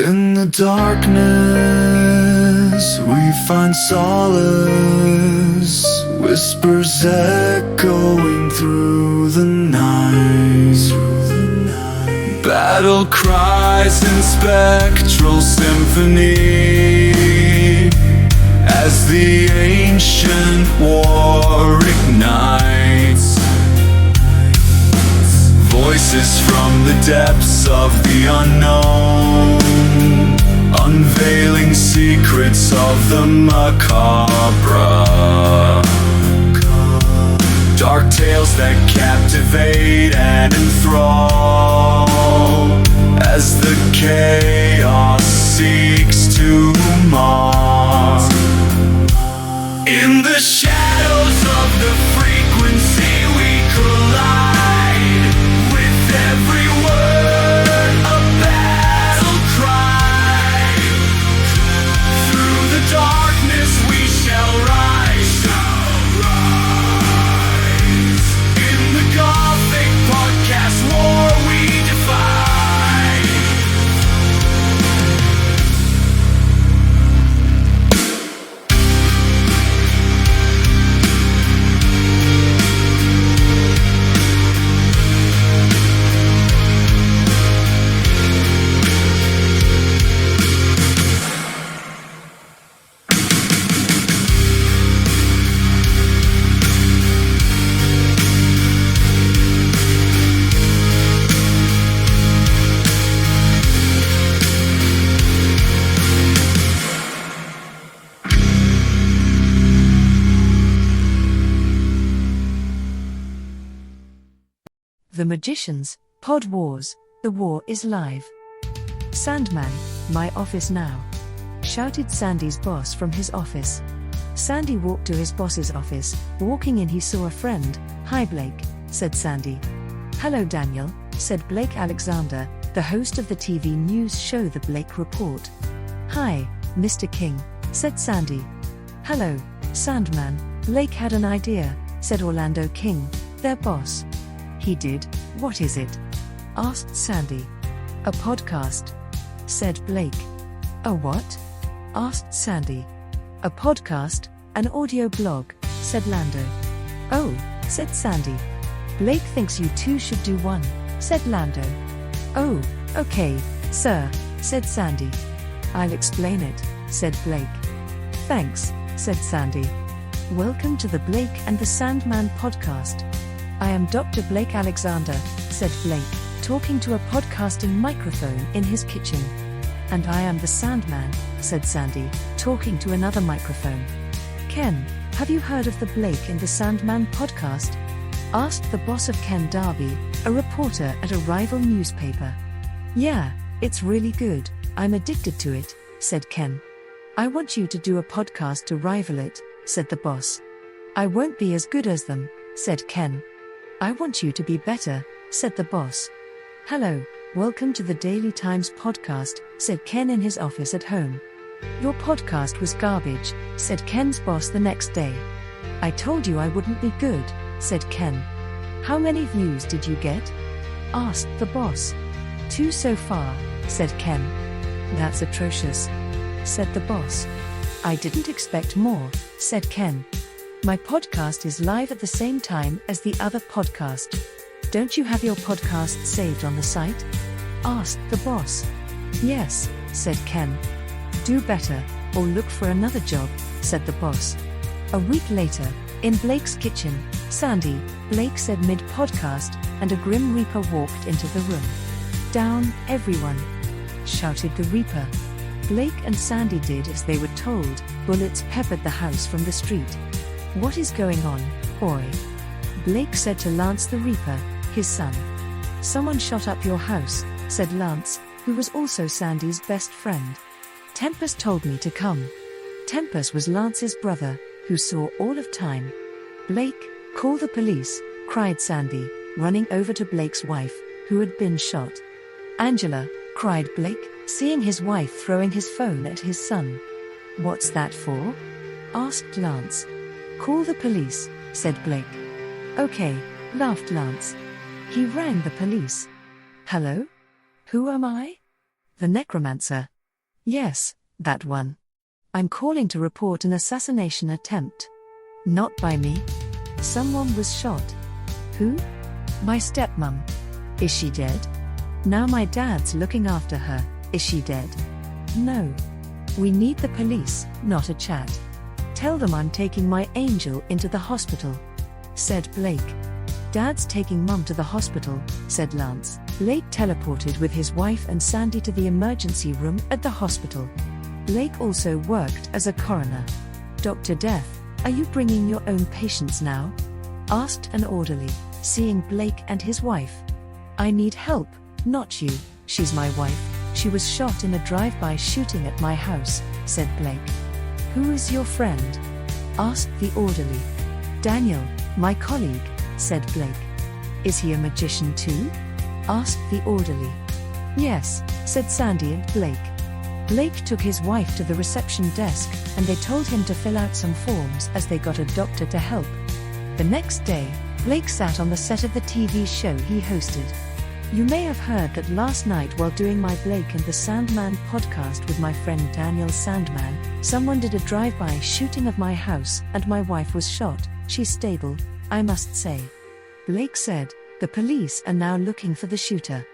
In the darkness we find solace, whispers echoing through the night, battle cries in spectral symphony as the ancient war ignites. Voices from the depths of the unknown, unveiling secrets of the macabre. Dark tales that captivate and enthrall as the chaos seeks to mar. In the shadows of the frequency we collide, with every word a battle cry. Through the darkness we shall rise, in the Gothic podcast war we defy. The Magicians, Pod Wars, the war is live. Sandman, my office now, shouted Sandy's boss from his office. Sandy walked to his boss's office. Walking in he saw a friend. "Hi Blake," said Sandy. "Hello Daniel," said Blake Alexander, the host of the TV news show The Blake Report. "Hi, Mr. King," said Sandy. "Hello, Sandman." "Blake had an idea," said Orlando King, their boss. "He did? What is it?" asked Sandy. "A podcast," said Blake. "A what?" asked Sandy. "A podcast, an audio blog," said Lando. "Oh," said Sandy. "Blake thinks you two should do one," said Lando. "Oh, okay, sir," said Sandy. "I'll explain it," said Blake. "Thanks," said Sandy. "Welcome to the Blake and the Sandman podcast. I am Dr. Blake Alexander," said Blake, talking to a podcasting microphone in his kitchen. "And I am the Sandman," said Sandy, talking to another microphone. "Ken, have you heard of the Blake and the Sandman podcast?" asked the boss of Ken Darby, a reporter at a rival newspaper. "Yeah, it's really good, I'm addicted to it," said Ken. "I want you to do a podcast to rival it," said the boss. "I won't be as good as them," said Ken. "I want you to be better," said the boss. "Hello, welcome to the Daily Times podcast," said Ken in his office at home. "Your podcast was garbage," said Ken's boss the next day. "I told you I wouldn't be good," said Ken. "How many views did you get?" asked the boss. "2 so far," said Ken. "That's atrocious," said the boss. "I didn't expect more," said Ken. "My podcast is live at the same time as the other podcast. Don't you have your podcast saved on the site?" asked the boss. "Yes," said Ken. "Do better, or look for another job," said the boss. A week later, in Blake's kitchen, "Sandy," Blake said mid-podcast, and a Grim Reaper walked into the room. "Down, everyone!" shouted the Reaper. Blake and Sandy did as they were told. Bullets peppered the house from the street. "What is going on, boy?" Blake said to Lance the Reaper, his son. "Someone shot up your house," said Lance, who was also Sandy's best friend. "Tempest told me to come." Tempest was Lance's brother, who saw all of time. "Blake, call the police," cried Sandy, running over to Blake's wife, who had been shot. "Angela," cried Blake, seeing his wife throwing his phone at his son. "What's that for?" asked Lance. "Call the police," said Blake. "Okay," laughed Lance. He rang the police. "Hello? Who am I?" "The necromancer," Yes, that one. I'm calling to report an assassination attempt. Not by me. Someone was shot. Who? My stepmom. Is she dead? Now my dad's looking after her. Is she dead? No. We need the police, not a chat. Tell them I'm taking my angel into the hospital, said Blake. Dad's taking Mum to the hospital, said Lance. Blake teleported with his wife and Sandy to the emergency room at the hospital. Blake also worked as a coroner. Dr. Death, are you bringing your own patients now? Asked an orderly, seeing Blake and his wife. I need help, not you, she's my wife. She was shot in a drive-by shooting at my house, said Blake. Who is your friend? Asked the orderly. Daniel, my colleague, said Blake. Is he a magician too? Asked the orderly. Yes, said Sandy and Blake. Blake took his wife to the reception desk, and they told him to fill out some forms as they got a doctor to help. The next day, Blake sat on the set of the TV show he hosted. You may have heard that last night while doing my Blake and the Sandman podcast with my friend Daniel Sandman, someone did a drive-by shooting of my house and my wife was shot. She's stable, I must say. Blake said, the police are now looking for the shooter.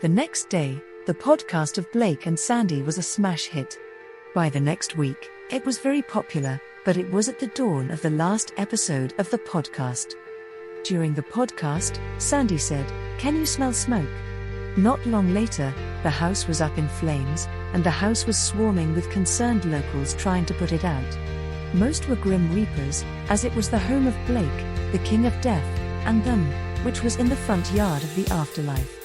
The next day, the podcast of Blake and Sandy was a smash hit. By the next week, it was very popular, but it was at the dawn of the last episode of the podcast. During the podcast, Sandy said, "Can you smell smoke?" Not long later, the house was up in flames, and the house was swarming with concerned locals trying to put it out. Most were Grim Reapers, as it was the home of Blake, the King of Death, and them, which was in the front yard of the afterlife.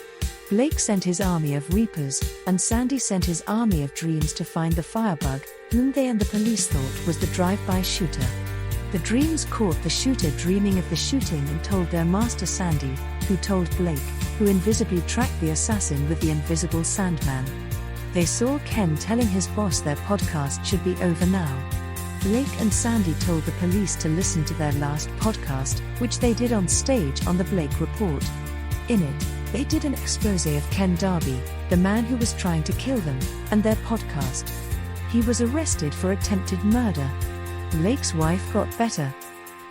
Blake sent his army of Reapers, and Sandy sent his army of Dreams to find the firebug, whom they and the police thought was the drive-by shooter. The Dreams caught the shooter dreaming of the shooting and told their master Sandy, who told Blake, who invisibly tracked the assassin with the invisible Sandman. They saw Ken telling his boss their podcast should be over now. Blake and Sandy told the police to listen to their last podcast, which they did on stage on the Blake Report. In it, they did an expose of Ken Darby, the man who was trying to kill them, and their podcast. He was arrested for attempted murder. Blake's wife got better.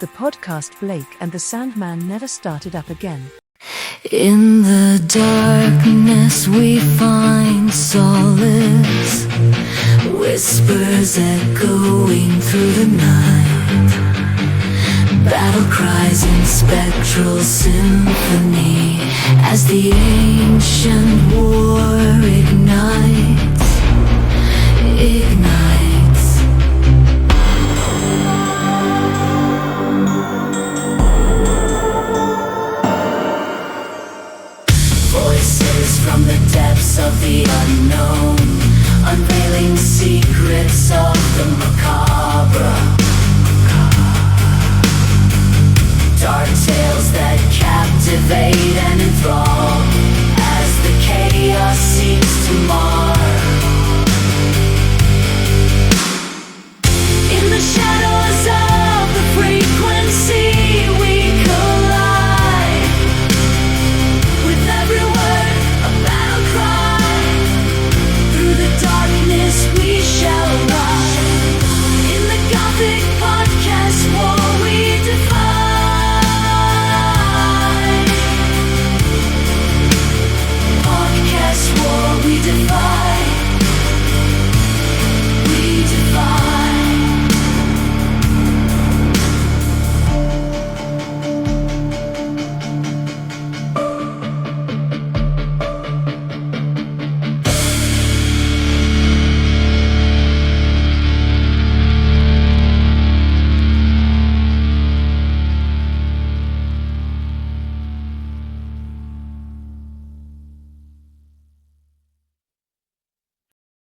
The podcast Blake and the Sandman never started up again. In the darkness we find solace, whispers echoing through the night, battle cries in spectral symphony as the ancient war ignites.